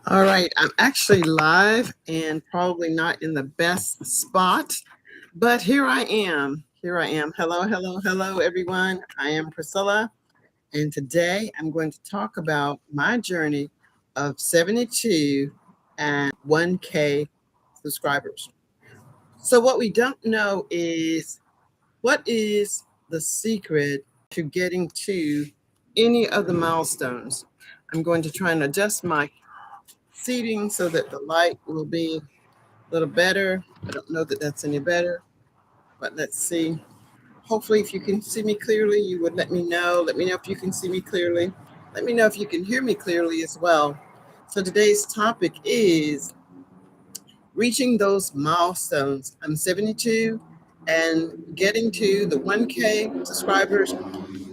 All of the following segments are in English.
All right, I'm actually live and probably not in the best spot, but here I am. Here I am. Hello, hello, hello, everyone. I am Priscilla, and today I'm going to talk about my journey of 72 and 1K subscribers. So, what we don't know is what is the secret to getting to any of the milestones. I'm going to try and adjust my seating so that the light will be a little better. I don't know that that's any better, but let's see. Hopefully, if you can see me clearly, you would let me know. Let me know if you can see me clearly. Let me know if you can hear me clearly as well. So today's topic is reaching those milestones. I'm 72 and getting to the 1K subscribers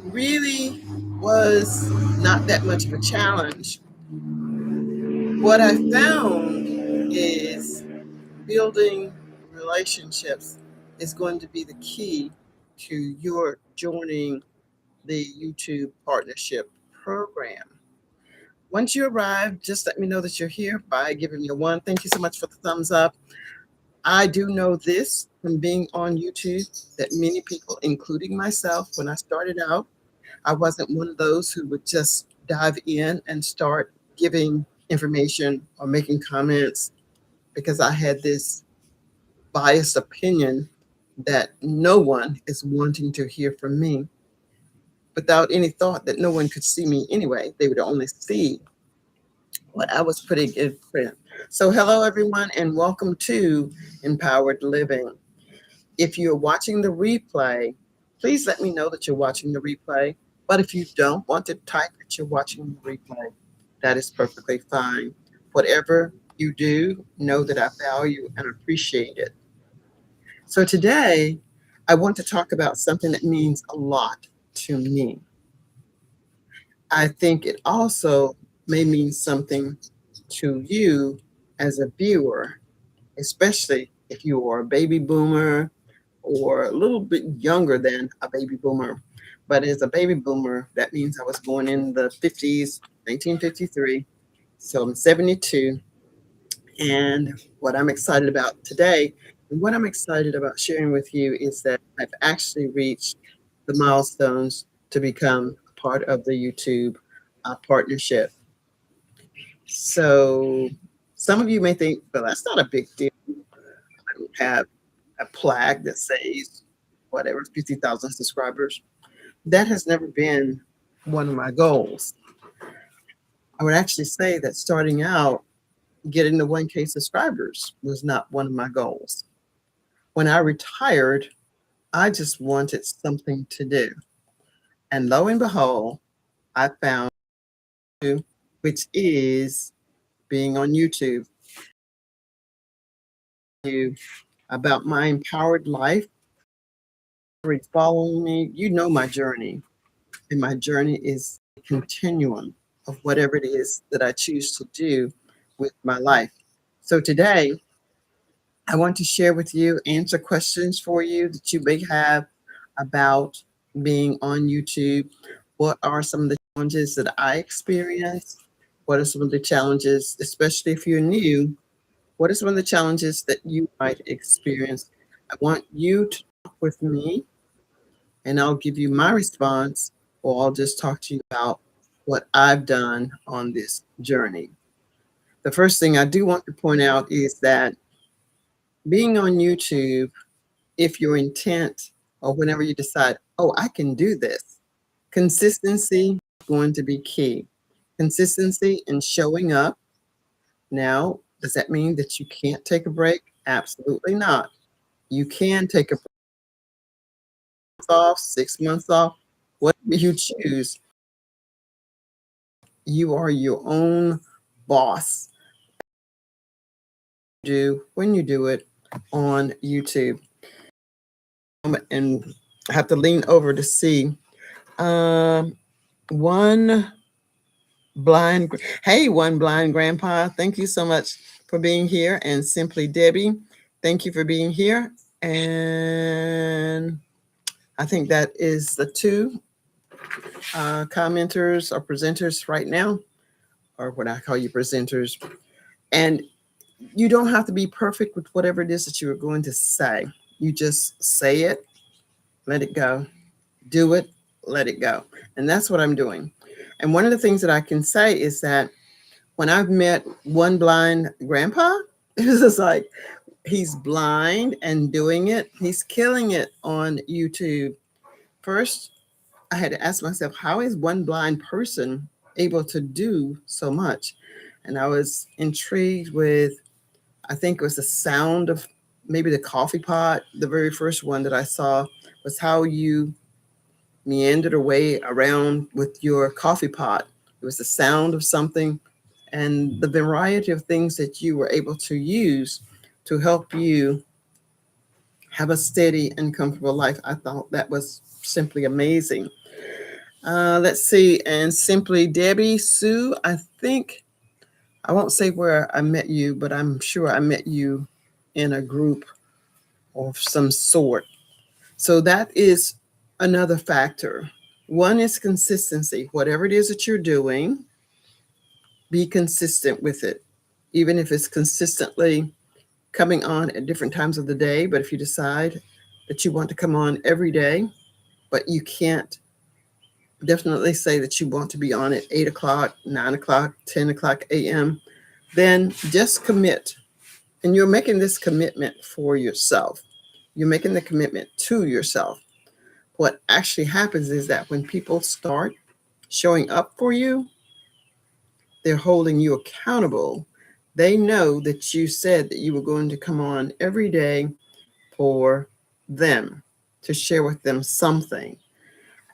really was not that much of a challenge. What I found is building relationships is going to be the key to your joining the YouTube partnership program. Once you arrive, just let me know that you're here by giving me a one. Thank you so much for the thumbs up. I do know this from being on YouTube that many people, including myself, when I started out, I wasn't one of those who would just dive in and start giving information or making comments because I had this biased opinion that no one is wanting to hear from me without any thought that no one could see me anyway. They would only see what I was putting in print. So, hello, everyone, and welcome to Empowered Living. If you're watching the replay, please let me know that you're watching the replay. But if you don't want to type that you're watching the replay, that is perfectly fine. Whatever you do, know that I value and appreciate it. So today, I want to talk about something that means a lot to me. I think it also may mean something to you as a viewer, especially if you are a baby boomer or a little bit younger than a baby boomer. But as a baby boomer, that means I was born in the 50s, 1953. So I'm 72. And what I'm excited about today, and what I'm excited about sharing with you is that I've actually reached the milestones to become a part of the YouTube partnership. So some of you may think, well, that's not a big deal. I don't have a plaque that says whatever, 50,000 subscribers. That has never been one of my goals. I would actually say that starting out, getting the 1K subscribers was not one of my goals. When I retired, I just wanted something to do. And lo and behold, I found you, which is being on YouTube. You about my empowered life. Following me, you know my journey. And my journey is a continuum of whatever it is that I choose to do with my life. So today, I want to share with you, answer questions for you that you may have about being on YouTube. What are some of the challenges that I experience? What are some of the challenges, especially if you're new? What are some of the challenges that you might experience? I want you to talk with me and I'll give you my response, or I'll just talk to you about what I've done on this journey. The first thing I do want to point out is that being on YouTube, if your intent or whenever you decide, oh, I can do this, consistency is going to be key. Consistency in showing up. Now, does that mean that you can't take a break? Absolutely not. You can take a break off, 6 months off, whatever you choose. You are your own boss. Do when you do it on YouTube. And I have to lean over to see. One blind, hey, one blind grandpa. Thank you so much for being here. And Simply Debbie, thank you for being here. And I think that is the two commenters or presenters right now, or what I call you presenters. And you don't have to be perfect with whatever it is that you are going to say. You just say it, let it go, do it, let it go. And that's what I'm doing. And one of the things that I can say is that when I've met one blind grandpa, it was just like, he's blind and doing it. He's killing it on YouTube. First, I had to ask myself, how is one blind person able to do so much? And I was intrigued with, I think it was the sound of maybe the coffee pot. The very first one that I saw was how you meandered away around with your coffee pot. It was the sound of something and the variety of things that you were able to use to help you have a steady and comfortable life. I thought that was simply amazing. Let's see. And Simply Debbie Sue, I think, I won't say where I met you, but I'm sure I met you in a group of some sort. So that is another factor. One is consistency. Whatever it is that you're doing, be consistent with it, even if it's consistently coming on at different times of the day. But if you decide that you want to come on every day, but you can't definitely say that you want to be on at 8 o'clock, 9 o'clock, 10 o'clock a.m., then just commit. And you're making this commitment for yourself. You're making the commitment to yourself. What actually happens is that when people start showing up for you, they're holding you accountable. They know that you said that you were going to come on every day for them, to share with them something.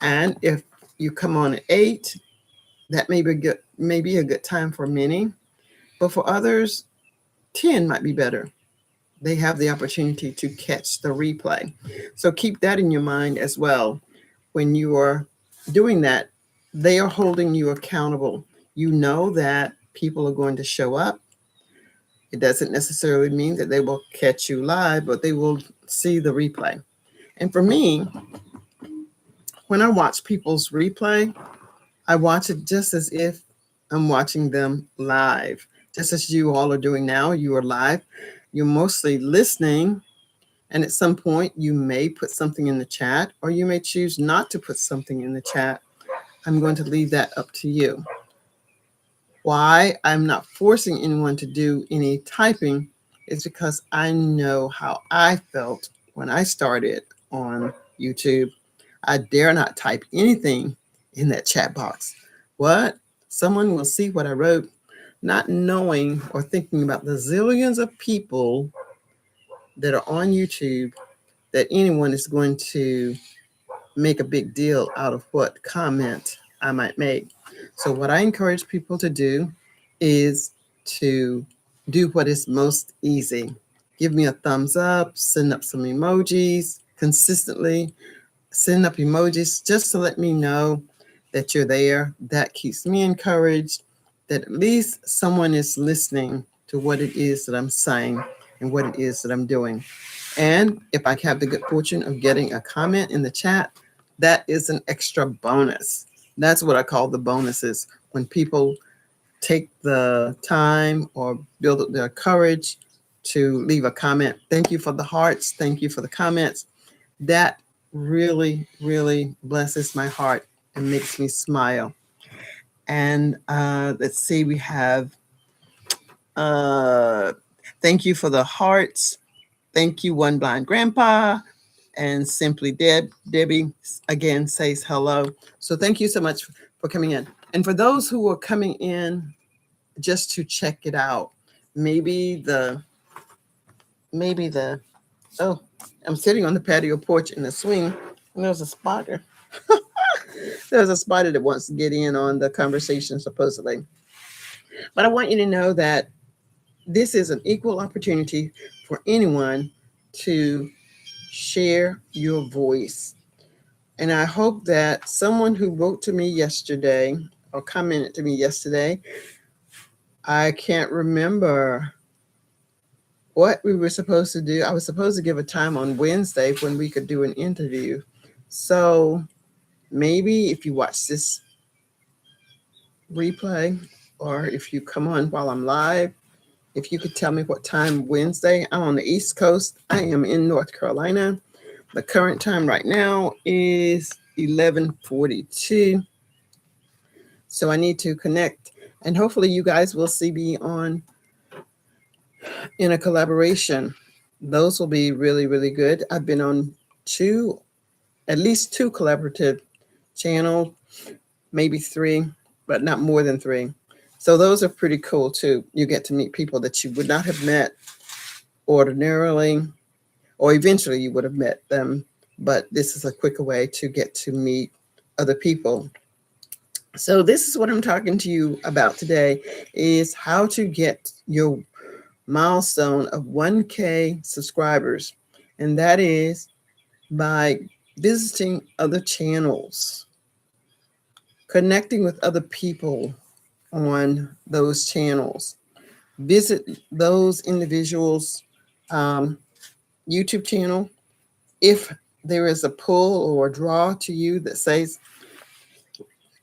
And if you come on at 8, that may be a good time for many, but for others, 10 might be better. They have the opportunity to catch the replay. So keep that in your mind as well. When you are doing that, they are holding you accountable. You know that people are going to show up. It doesn't necessarily mean that they will catch you live, but they will see the replay. And for me, when I watch people's replay, I watch it just as if I'm watching them live, just as you all are doing now. You are live. You're mostly listening. And at some point, you may put something in the chat, or you may choose not to put something in the chat. I'm going to leave that up to you. Why I'm not forcing anyone to do any typing is because I know how I felt when I started on YouTube. I dare not type anything in that chat box. What? Someone will see what I wrote, not knowing or thinking about the zillions of people that are on YouTube, that anyone is going to make a big deal out of what comment I might make. So what I encourage people to do is to do what is most easy. Give me a thumbs up, send up some emojis consistently, send up emojis just to let me know that you're there. That keeps me encouraged, that at least someone is listening to what it is that I'm saying and what it is that I'm doing. And if I have the good fortune of getting a comment in the chat, that is an extra bonus. That's what I call the bonuses. When people take the time or build up their courage to leave a comment. Thank you for the hearts. Thank you for the comments. That really, really blesses my heart and makes me smile. And let's see, we have thank you for the hearts. Thank you, One Blind Grandpa. And Simply Debbie again says hello. So thank you so much for coming in. And for those who are coming in just to check it out, maybe oh, I'm sitting on the patio porch in the swing, and there's a spider. There's a spider that wants to get in on the conversation, supposedly. But I want you to know that this is an equal opportunity for anyone to share your voice. And I hope that someone who wrote to me yesterday or commented to me yesterday, I can't remember what we were supposed to do. I was supposed to give a time on Wednesday when we could do an interview. So maybe if you watch this replay, or if you come on while I'm live, if you could tell me what time Wednesday. I'm on the East Coast. I am in North Carolina. The current time right now is 11:42. So I need to connect, and hopefully you guys will see me on in a collaboration. Those will be really, really good. I've been on two, at least two collaborative channels, maybe three, but not more than three. So those are pretty cool too. You get to meet people that you would not have met ordinarily, or eventually you would have met them. But this is a quicker way to get to meet other people. So this is what I'm talking to you about today, is how to get your milestone of 1K subscribers. And that is by visiting other channels, connecting with other people on those channels. Visit those individuals' YouTube channel. If there is a pull or a draw to you that says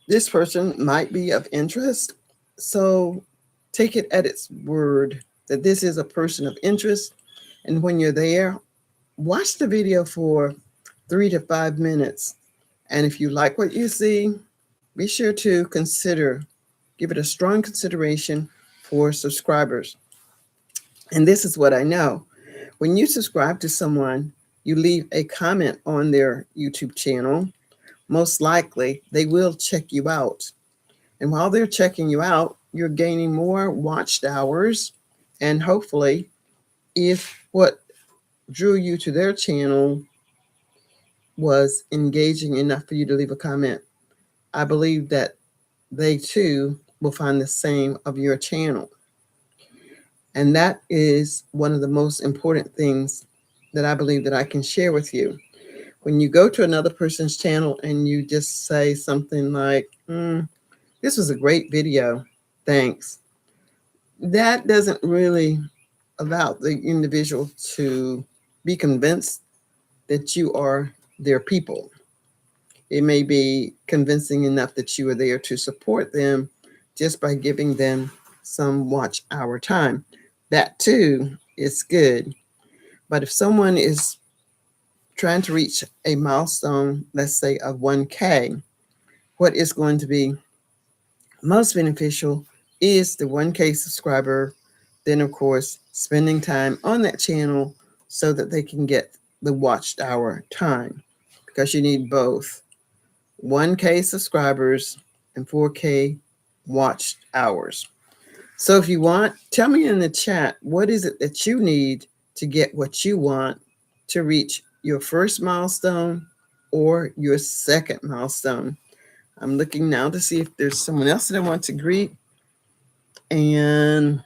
this person might be of interest, so take it at its word that this is a person of interest. And when you're there, watch the video for 3 to 5 minutes. And if you like what you see, be sure to give it a strong consideration for subscribers. And this is what I know. When you subscribe to someone, you leave a comment on their YouTube channel, most likely they will check you out. And while they're checking you out, you're gaining more watched hours. And hopefully, if what drew you to their channel was engaging enough for you to leave a comment, I believe that they too will find the same of your channel. And that is one of the most important things that I believe that I can share with you. When you go to another person's channel and you just say something like, this was a great video, thanks. That doesn't really allow the individual to be convinced that you are their people. It may be convincing enough that you are there to support them just by giving them some watch hour time. That too is good. But if someone is trying to reach a milestone, let's say of 1K, what is going to be most beneficial is the 1K subscriber, then of course spending time on that channel so that they can get the watched hour time, because you need both 1K subscribers and 4K watched hours. So if you want, tell me in the chat, what is it that you need to get what you want to reach your first milestone or your second milestone? I'm looking now to see if there's someone else that I want to greet. And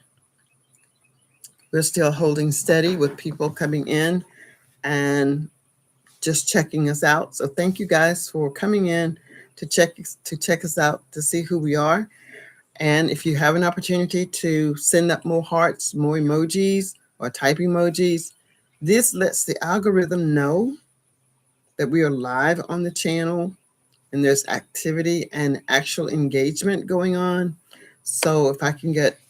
we're still holding steady with people coming in and just checking us out. So thank you guys for coming in to check us out, to see who we are. And if you have an opportunity to send up more hearts, more emojis, or type emojis, this lets the algorithm know that we are live on the channel and there's activity and actual engagement going on. So if I can get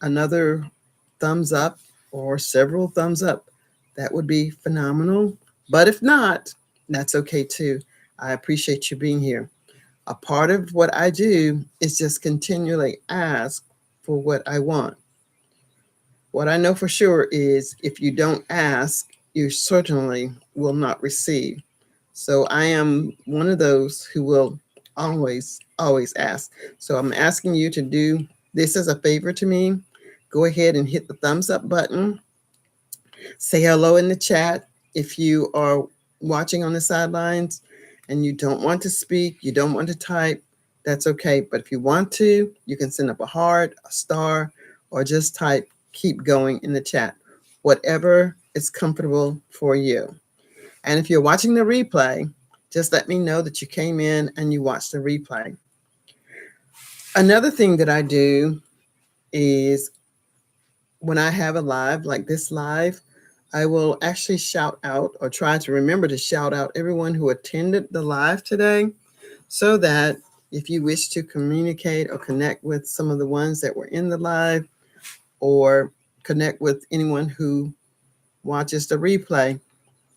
another thumbs up or several thumbs up, that would be phenomenal. But if not, that's okay too. I appreciate you being here. A part of what I do is just continually ask for what I want. What I know for sure is if you don't ask, you certainly will not receive. So I am one of those who will always, always ask. So I'm asking you to do this as a favor to me. Go ahead and hit the thumbs up button. Say hello in the chat. If you are watching on the sidelines and you don't want to speak, you don't want to type, that's okay. But if you want to, you can send up a heart, a star, or just type keep going in the chat, whatever is comfortable for you. And if you're watching the replay, just let me know that you came in and you watched the replay. Another thing that I do is when I have a live like this live, I will actually shout out or try to remember to shout out everyone who attended the live today so that If you wish to communicate or connect with some of the ones that were in the live, or connect with anyone who watches the replay,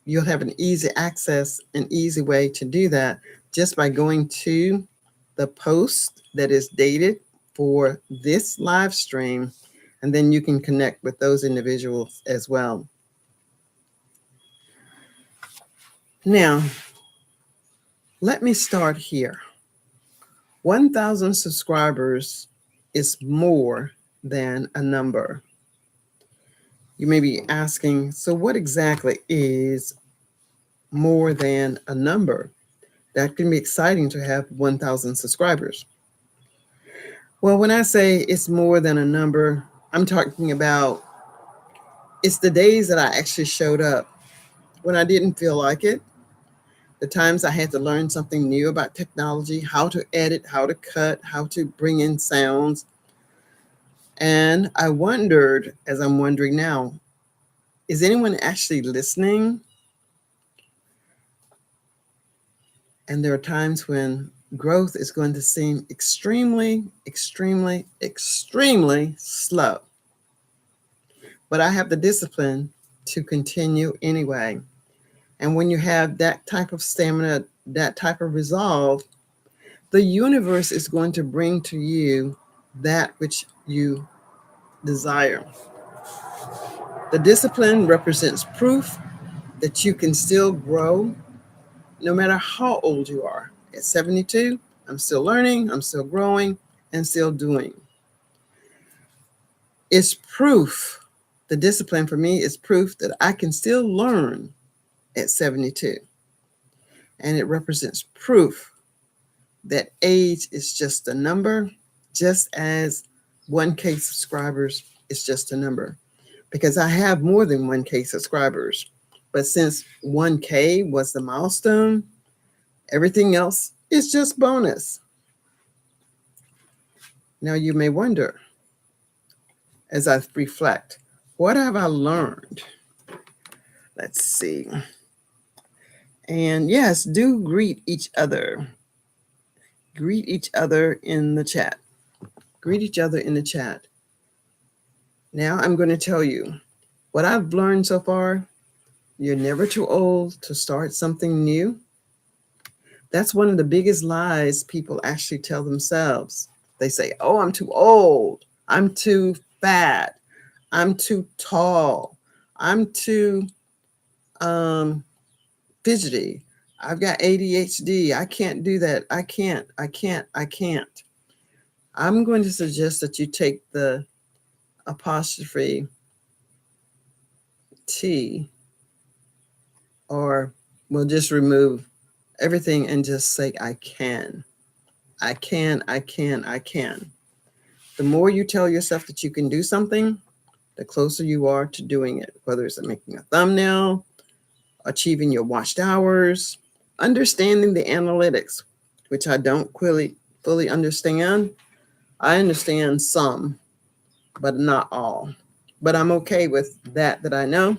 you'll have an easy access, an easy way to do that just by going to the post that is dated for this live stream, and then you can connect with those individuals as well. Now, let me start here. 1,000 subscribers is more than a number. You may be asking, so what exactly is more than a number? That can be exciting to have 1,000 subscribers. Well, when I say it's more than a number, I'm talking about it's the days that I actually showed up when I didn't feel like it, the times I had to learn something new about technology, how to edit, how to cut, how to bring in sounds. And I wondered, as I'm wondering now, is anyone actually listening? And there are times when growth is going to seem extremely, extremely, extremely slow. But I have the discipline to continue anyway. And when you have that type of stamina, that type of resolve, the universe is going to bring to you that which you desire. The discipline represents proof that you can still grow no matter how old you are. At 72, I'm still learning, I'm still growing, and still doing. It's proof. The discipline for me is proof that I can still learn at 72. And it represents proof that age is just a number, just as 1K subscribers is just a number. Because I have more than 1K subscribers. But since 1K was the milestone, everything else is just bonus. Now you may wonder, as I reflect, what have I learned? Let's see. And yes, do greet each other. Greet each other in the chat. Greet each other in the chat. Now I'm going to tell you what I've learned so far. You're never too old to start something new. That's one of the biggest lies people actually tell themselves. They say, oh, I'm too old. I'm too fat. I'm too tall. I'm too fidgety. I've got ADHD. I can't do that. I can't. I'm going to suggest that you take the apostrophe T, or we'll just remove everything and just say, I can. I can. The more you tell yourself that you can do something, the closer you are to doing it, whether it's making a thumbnail, achieving your watched hours, understanding the analytics, which I don't fully understand. I understand some, but not all. But I'm okay with that I know.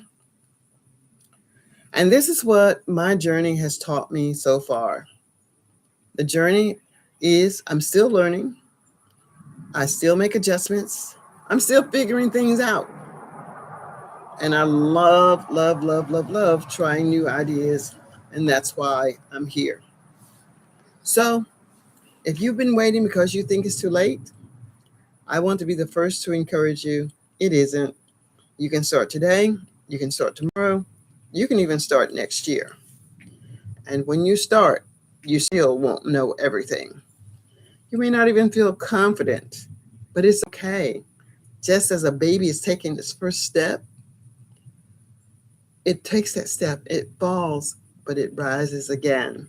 And this is what my journey has taught me so far. The journey is I'm still learning. I still make adjustments. I'm still figuring things out. And I love trying new ideas. And that's why I'm here. So if you've been waiting because you think it's too late, I want to be the first to encourage you. It isn't. You can start today. You can start tomorrow. You can even start next year. And when you start, you still won't know everything. You may not even feel confident, but it's okay. Just as a baby is taking its first step, it takes that step, it falls, but it rises again.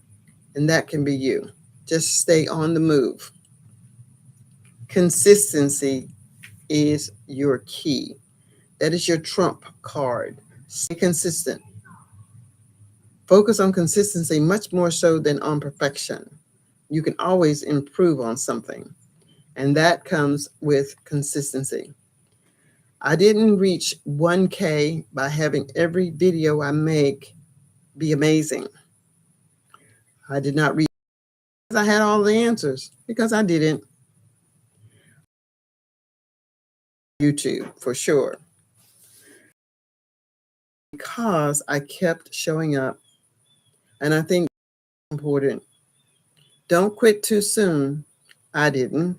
And that can be you. Just stay on the move. Consistency is your key. That is your trump card. Stay consistent. Focus on consistency much more so than on perfection. You can always improve on something, and that comes with consistency. I didn't reach 1K by having every video I make be amazing. I did not reach I had all the answers, because I didn't. YouTube for sure, because I kept showing up. And I think it's important. Don't quit too soon. I didn't.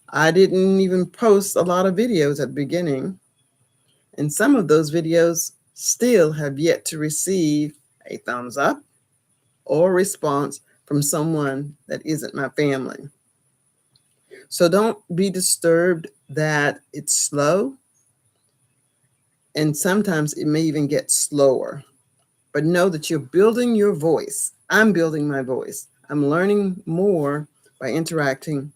I didn't even post a lot of videos at the beginning. And some of those videos still have yet to receive a thumbs up or response from someone that isn't my family. So don't be disturbed that it's slow. And sometimes it may even get slower. But know that you're building your voice. I'm building my voice. I'm learning more by interacting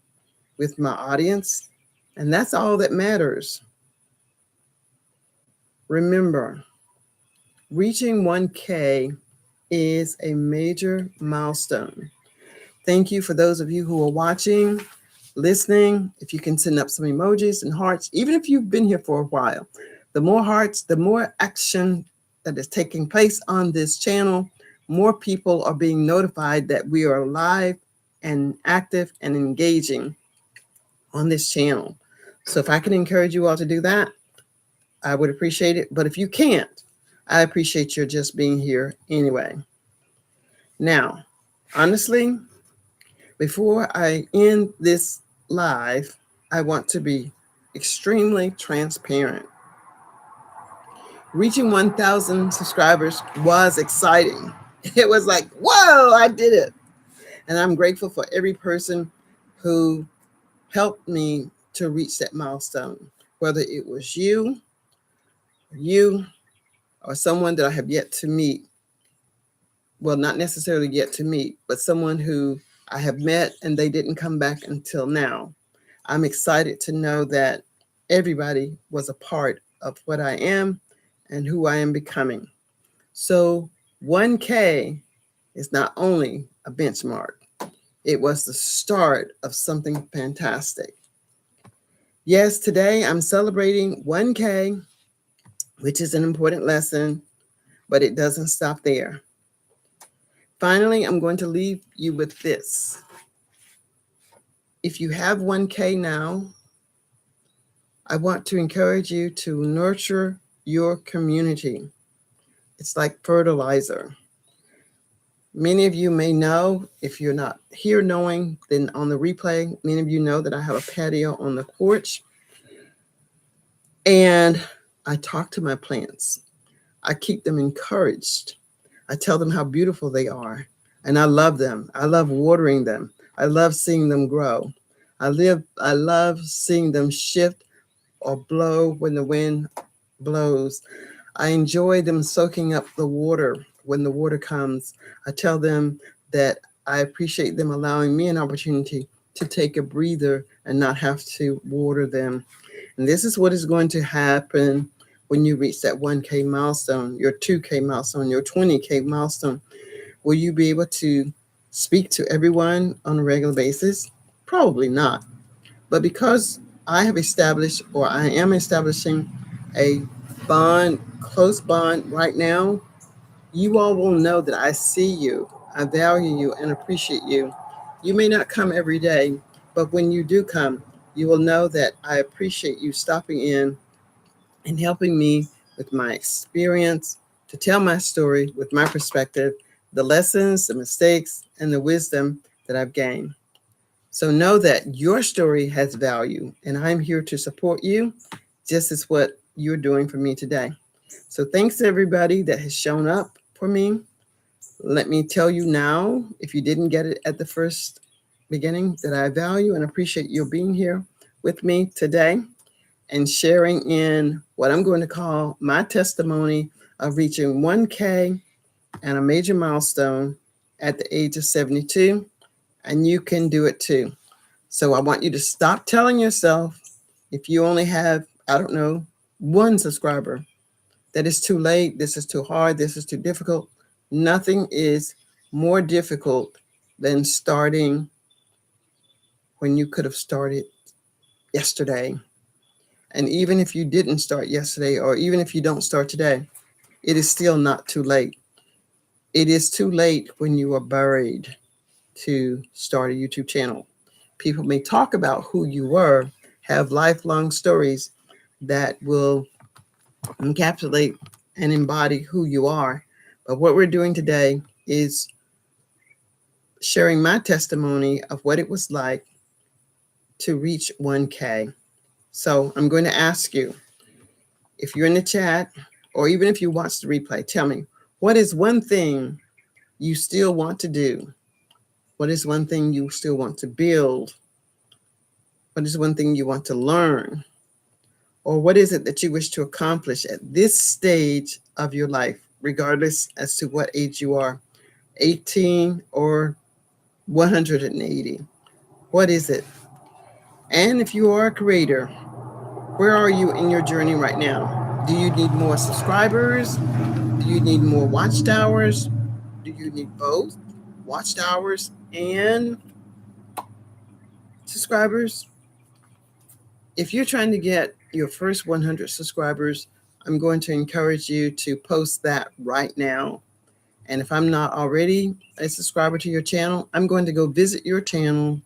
with my audience. And that's all that matters. Remember, reaching 1K is a major milestone. Thank you for those of you who are watching, listening. If you can send up some emojis and hearts, even if you've been here for a while, the more hearts, the more action that is taking place on this channel, more people are being notified that we are live and active and engaging on this channel. So if I can encourage you all to do that, I would appreciate it. But if you can't, I appreciate your just being here anyway. Now, honestly, before I end this live, I want to be extremely transparent. Reaching 1,000 subscribers was exciting. It was like, whoa, I did it. And I'm grateful for every person who helped me to reach that milestone, whether it was you, or someone that I have yet to meet. Well, not necessarily yet to meet, but someone who I have met and they didn't come back until now. I'm excited to know that everybody was a part of what I am and who I am becoming. So 1K is not only a benchmark, it was the start of something fantastic. Yes, today I'm celebrating 1K, which is an important lesson, but it doesn't stop there. Finally, I'm going to leave you with this. If you have 1K now, I want to encourage you to nurture your community. It's like fertilizer. Many of you may know, if you're not here knowing, then on the replay, many of you know that I have a patio on the porch. And I talk to my plants. I keep them encouraged. I tell them how beautiful they are. And I love them. I love watering them. I love seeing them grow. I love seeing them shift or blow when the wind blows. I enjoy them soaking up the water when the water comes. I tell them that I appreciate them allowing me an opportunity to take a breather and not have to water them. And this is what is going to happen when you reach that 1K milestone, your 2K milestone, your 20K milestone. Will you be able to speak to everyone on a regular basis? Probably not. But because I have established, or I am establishing, a bond, close bond right now, you all will know that I see you, I value you, and appreciate you. You may not come every day, but when you do come, you will know that I appreciate you stopping in and helping me with my experience, to tell my story with my perspective, the lessons, the mistakes, and the wisdom that I've gained. So know that your story has value, and I'm here to support you, just as what you're doing for me today. So thanks to everybody that has shown up for me. Let me tell you now, if you didn't get it at the first beginning, that I value and appreciate you being here with me today and sharing in what I'm going to call my testimony of reaching 1K and a major milestone at the age of 72. And you can do it too. So I want you to stop telling yourself, if you only have, I don't know, one subscriber, that it's too late, this is too hard, this is too difficult. Nothing is more difficult than starting when you could have started yesterday. And even if you didn't start yesterday, or even if you don't start today, it is still not too late. It is too late when you are buried. to start a YouTube channel. People may talk about who you were, have lifelong stories that will encapsulate and embody who you are. But what we're doing today is sharing my testimony of what it was like to reach 1K. So I'm going to ask you, if you're in the chat, or even if you watch the replay, tell me, what is one thing you still want to do? What is one thing you still want to build? What is one thing you want to learn? Or what is it that you wish to accomplish at this stage of your life, regardless as to what age you are, 18 or 180? What is it? And if you are a creator, where are you in your journey right now? Do you need more subscribers? Do you need more watch hours? Do you need both watch hours and subscribers? If you're trying to get your first 100 subscribers, I'm going to encourage you to post that right now. And if I'm not already a subscriber to your channel, I'm going to go visit your channel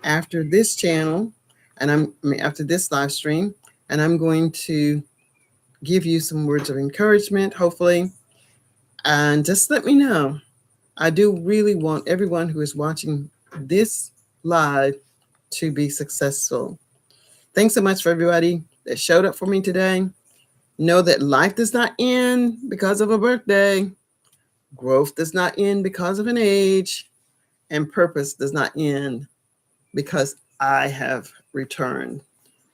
after this channel, and after this live stream, and I'm going to give you some words of encouragement, hopefully, and just let me know. I do really want everyone who is watching this live to be successful. Thanks so much for everybody that showed up for me today. Know that life does not end because of a birthday. Growth does not end because of an age. And purpose does not end because I have returned.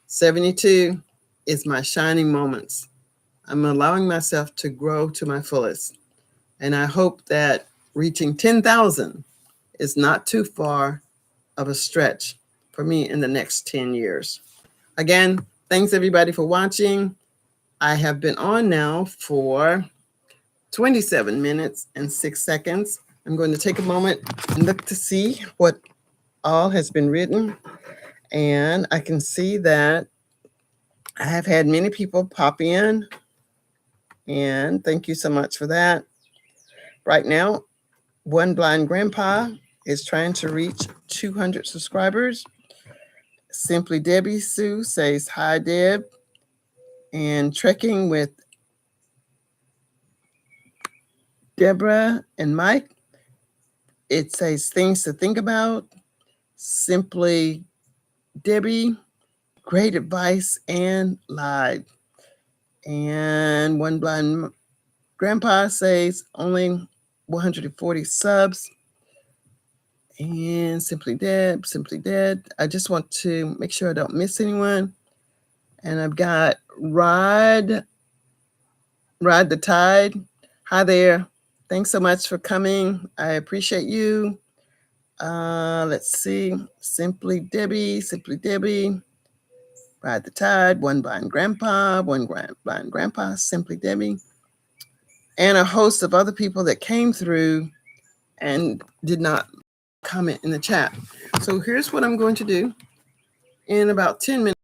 72 is my shining moments. I'm allowing myself to grow to my fullest. And I hope that reaching 10,000 is not too far of a stretch for me in the next 10 years. Again, thanks everybody for watching. I have been on now for 27 minutes and 6 seconds. I'm going to take a moment and look to see what all has been written. And I can see that I have had many people pop in. And thank you so much for that. Right now, One Blind Grandpa is trying to reach 200 subscribers. Simply Debbie Sue says, hi, Deb. And Trekking with Deborah and Mike, it says things to think about. Simply Debbie, great advice and live. And One Blind Grandpa says only 140 subs. And Simply Dead. I just want to make sure I don't miss anyone. And I've got Ride the Tide. Hi there. Thanks so much for coming. I appreciate you. Let's see. Simply Debbie. Ride the Tide. One Blind Grandpa. Blind Grandpa. Simply Debbie. And a host of other people that came through and did not comment in the chat. So here's what I'm going to do. In about 10 minutes,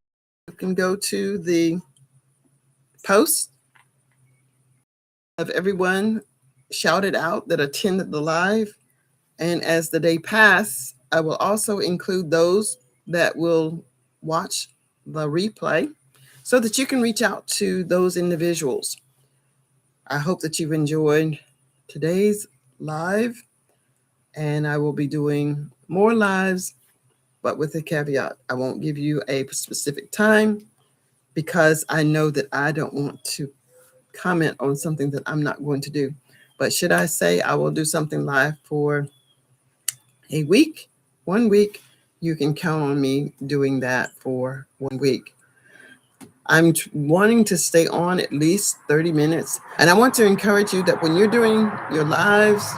you can go to the post of everyone shouted out that attended the live. And as the day passes, I will also include those that will watch the replay so that you can reach out to those individuals. I hope that you've enjoyed today's live, and I will be doing more lives, but with a caveat. I won't give you a specific time because I know that I don't want to comment on something that I'm not going to do. But should I say I will do something live for a week, 1 week, you can count on me doing that for 1 week. I'm wanting to stay on at least 30 minutes. And I want to encourage you that when you're doing your lives,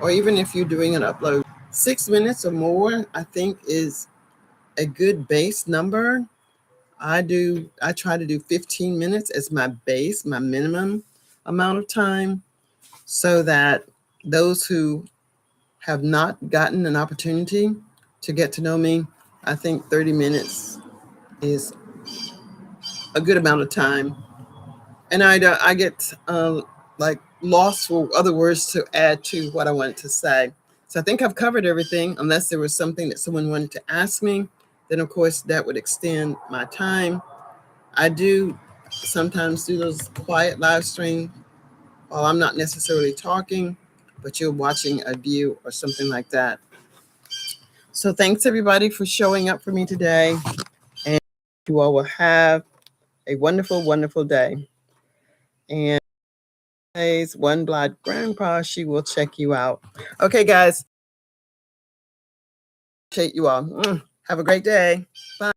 or even if you're doing an upload, 6 minutes or more, I think is a good base number. I try to do 15 minutes as my base, my minimum amount of time, so that those who have not gotten an opportunity to get to know me, I think 30 minutes is a good amount of time. And I get like lost for other words to add to what I wanted to say. So I think I've covered everything, unless there was something that someone wanted to ask me. Then, of course, that would extend my time. I do sometimes do those quiet live streams while I'm not necessarily talking, but you're watching a view or something like that. So thanks everybody for showing up for me today. And you all will have a wonderful, wonderful day. And one blind grandpa, she will check you out. Okay, guys. Appreciate you all. Have a great day. Bye.